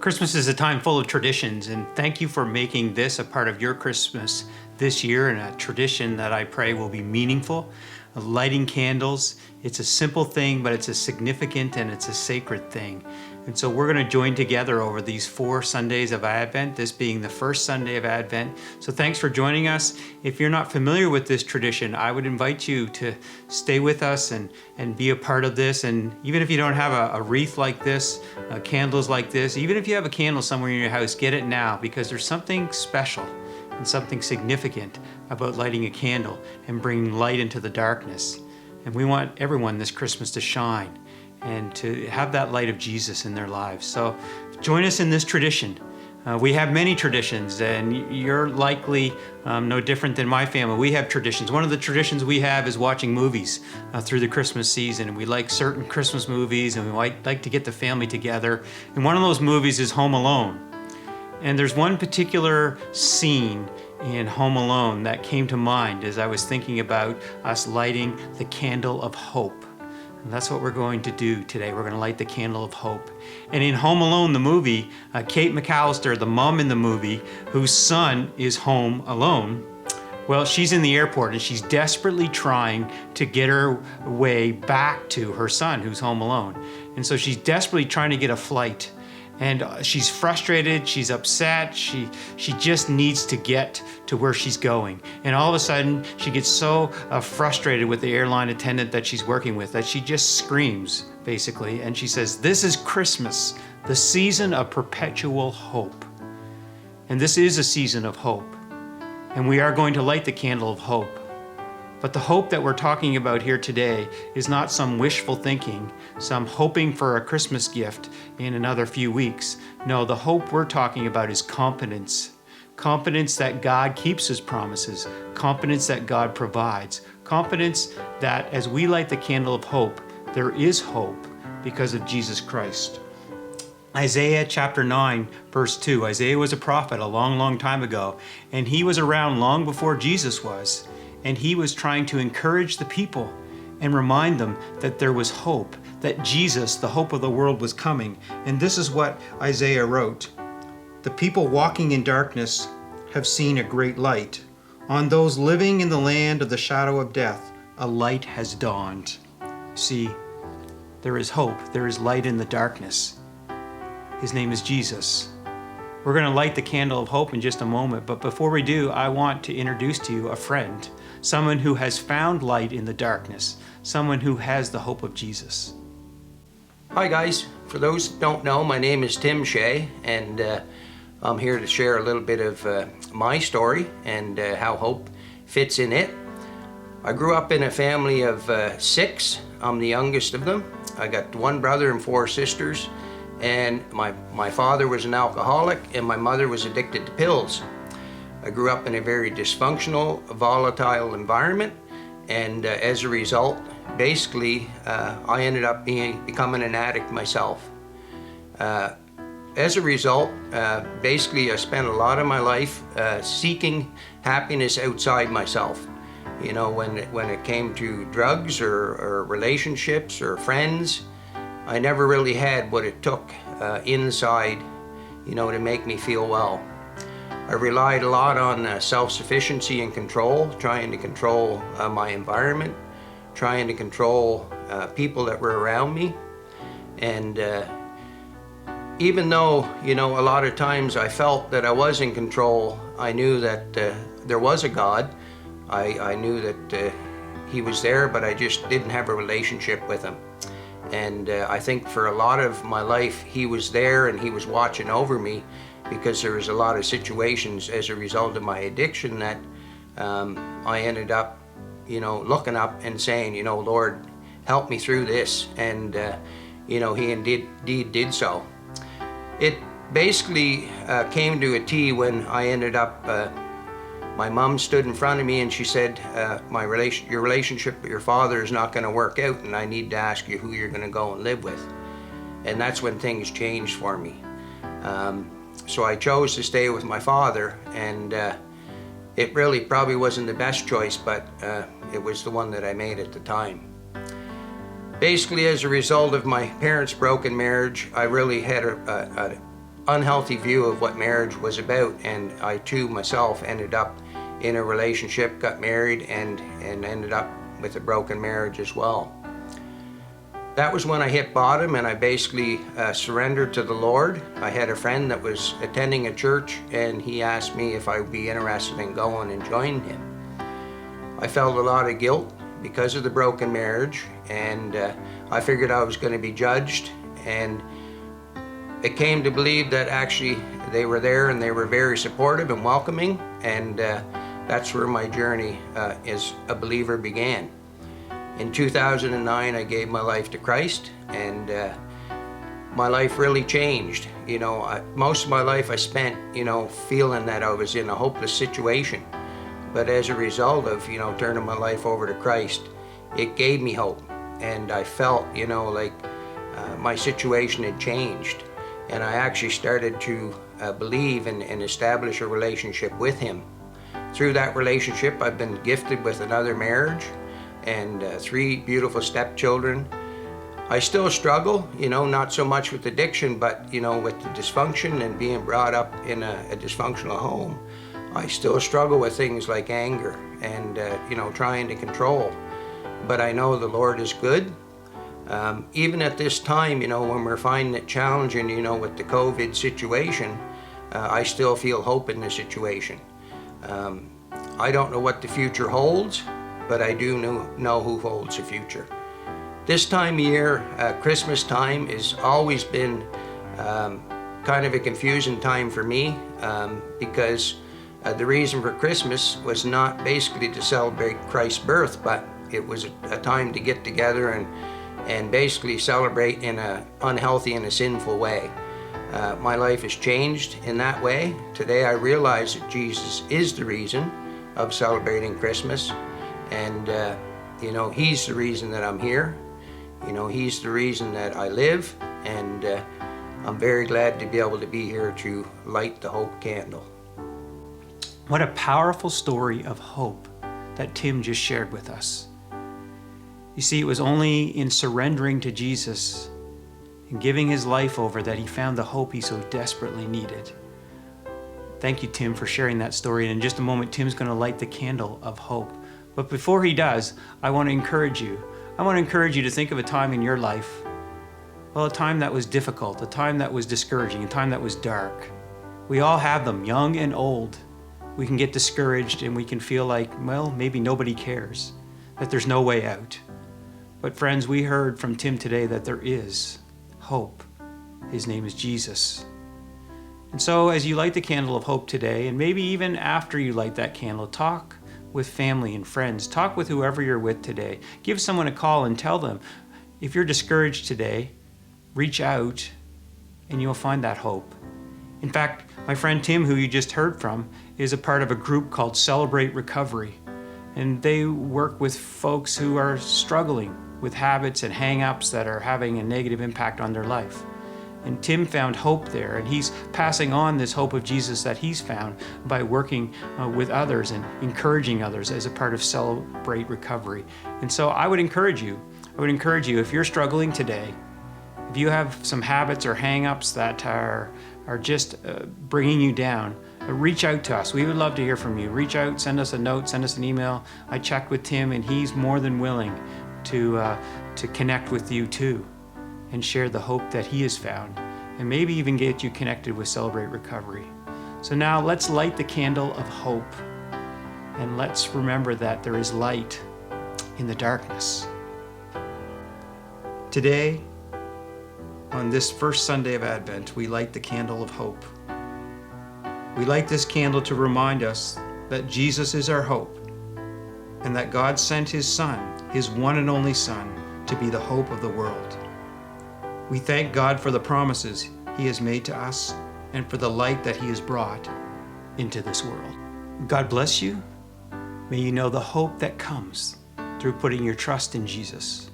Christmas is a time full of traditions, and thank you for making this a part of your Christmas this year, and a tradition that I pray will be meaningful. Lighting candles, it's a simple thing, but it's a significant and it's a sacred thing. And so we're going to join together over these 4 Sundays of Advent, this being the first Sunday of Advent. So thanks for joining us. If you're not familiar with this tradition, I would invite you to stay with us and be a part of this. And even if you don't have a wreath like this, candles like this, even if you have a candle somewhere in your house, get it now, because there's something special and something significant about lighting a candle and bringing light into the darkness. And we want everyone this Christmas to shine and to have that light of Jesus in their lives. So join us in this tradition. We have many traditions, and you're likely no different than my family. We have traditions. One of the traditions we have is watching movies through the Christmas season. And we like certain Christmas movies, and we like to get the family together. And one of those movies is Home Alone. And there's one particular scene in Home Alone that came to mind as I was thinking about us lighting the candle of hope. And that's what we're going to do today. We're going to light the candle of hope. And in Home Alone, the movie, Kate McAllister, the mom in the movie, whose son is home alone, well, she's in the airport and she's desperately trying to get her way back to her son who's home alone. And so she's desperately trying to get a flight. And she's frustrated, she's upset, she just needs to get to where she's going. And all of a sudden, she gets so frustrated with the airline attendant that she's working with that she just screams, basically, and she says, "This is Christmas, the season of perpetual hope." And this is a season of hope. And we are going to light the candle of hope. But the hope that we're talking about here today is not some wishful thinking, some hoping for a Christmas gift in another few weeks. No, the hope we're talking about is confidence. Confidence that God keeps His promises. Confidence that God provides. Confidence that as we light the candle of hope, there is hope because of Jesus Christ. Isaiah chapter 9, verse 2. Isaiah was a prophet a long, long time ago, and he was around long before Jesus was. And he was trying to encourage the people and remind them that there was hope, that Jesus, the hope of the world, was coming. And this is what Isaiah wrote. "The people walking in darkness have seen a great light. On those living in the land of the shadow of death, a light has dawned." See, there is hope. There is light in the darkness. His name is Jesus. We're going to light the candle of hope in just a moment, but before we do, I want to introduce to you a friend, someone who has found light in the darkness, someone who has the hope of Jesus. Hi guys, for those who don't know, my name is Tim Shea, and I'm here to share a little bit of my story and how hope fits in it. I grew up in a family of 6. I'm the youngest of them. I got 1 brother and 4 sisters. And my father was an alcoholic and my mother was addicted to pills. I grew up in a very dysfunctional, volatile environment, and as a result, basically, I ended up becoming an addict myself. As a result, basically, I spent a lot of my life seeking happiness outside myself. You know, when it came to drugs or relationships or friends, I never really had what it took inside, you know, to make me feel well. I relied a lot on self-sufficiency and control, trying to control my environment, trying to control people that were around me. And even though, you know, a lot of times I felt that I was in control, I knew that there was a God. I knew that He was there, but I just didn't have a relationship with Him. And I think for a lot of my life, He was there and He was watching over me, because there was a lot of situations as a result of my addiction that I ended up, you know, looking up and saying, you know, "Lord, help me through this." And, you know, He indeed did so. It basically came to a T when I ended up, my mom stood in front of me and she said, your relationship with your father is not going to work out, and I need to ask you who you're going to go and live with. And that's when things changed for me. So I chose to stay with my father, and it really probably wasn't the best choice, but it was the one that I made at the time. Basically, as a result of my parents' broken marriage, I really had unhealthy view of what marriage was about, and I too myself ended up in a relationship, got married, and ended up with a broken marriage as well. That was when I hit bottom, and I basically surrendered to the Lord. I had a friend that was attending a church, and he asked me if I would be interested in going and joining him. I felt a lot of guilt because of the broken marriage, and I figured I was going to be judged, and it came to believe that actually they were there and they were very supportive and welcoming, and that's where my journey as a believer began. In 2009, I gave my life to Christ, and my life really changed. Most of my life I spent, feeling that I was in a hopeless situation. But as a result of, turning my life over to Christ, it gave me hope. And I felt, like my situation had changed. And I actually started to believe and establish a relationship with Him. Through that relationship, I've been gifted with another marriage and 3 beautiful stepchildren. I still struggle, not so much with addiction, but, with the dysfunction and being brought up in a dysfunctional home. I still struggle with things like anger and, trying to control. But I know the Lord is good. Even at this time, when we're finding it challenging, with the COVID situation, I still feel hope in the situation. I don't know what the future holds, but I do know who holds the future. This time of year, Christmas time, has always been kind of a confusing time for me because the reason for Christmas was not basically to celebrate Christ's birth, but it was a time to get together and basically celebrate in an unhealthy and a sinful way. My life has changed in that way. Today I realize that Jesus is the reason of celebrating Christmas, and He's the reason that I'm here. He's the reason that I live, and I'm very glad to be able to be here to light the hope candle. What a powerful story of hope that Tim just shared with us. You see, it was only in surrendering to Jesus and giving his life over that he found the hope he so desperately needed. Thank you, Tim, for sharing that story. And in just a moment, Tim's going to light the candle of hope. But before he does, I want to encourage you. I want to encourage you to think of a time in your life, a time that was difficult, a time that was discouraging, a time that was dark. We all have them, young and old. We can get discouraged and we can feel like, maybe nobody cares, that there's no way out. But friends, we heard from Tim today that there is hope. His name is Jesus. And so as you light the candle of hope today, and maybe even after you light that candle, talk with family and friends. Talk with whoever you're with today. Give someone a call and tell them, if you're discouraged today, reach out and you'll find that hope. In fact, my friend Tim, who you just heard from, is a part of a group called Celebrate Recovery. And they work with folks who are struggling with habits and hang-ups that are having a negative impact on their life. And Tim found hope there, and he's passing on this hope of Jesus that he's found by working with others and encouraging others as a part of Celebrate Recovery. And so I would encourage you, if you're struggling today, if you have some habits or hang-ups that are just bringing you down, reach out to us. We would love to hear from you. Reach out, send us a note, send us an email. I checked with Tim, and he's more than willing to connect with you too and share the hope that he has found, and maybe even get you connected with Celebrate Recovery. So now let's light the candle of hope, and let's remember that there is light in the darkness. Today, on this first Sunday of Advent, we light the candle of hope. We light this candle to remind us that Jesus is our hope, and that God sent his Son, his one and only Son, to be the hope of the world. We thank God for the promises he has made to us and for the light that he has brought into this world. God bless you. May you know the hope that comes through putting your trust in Jesus.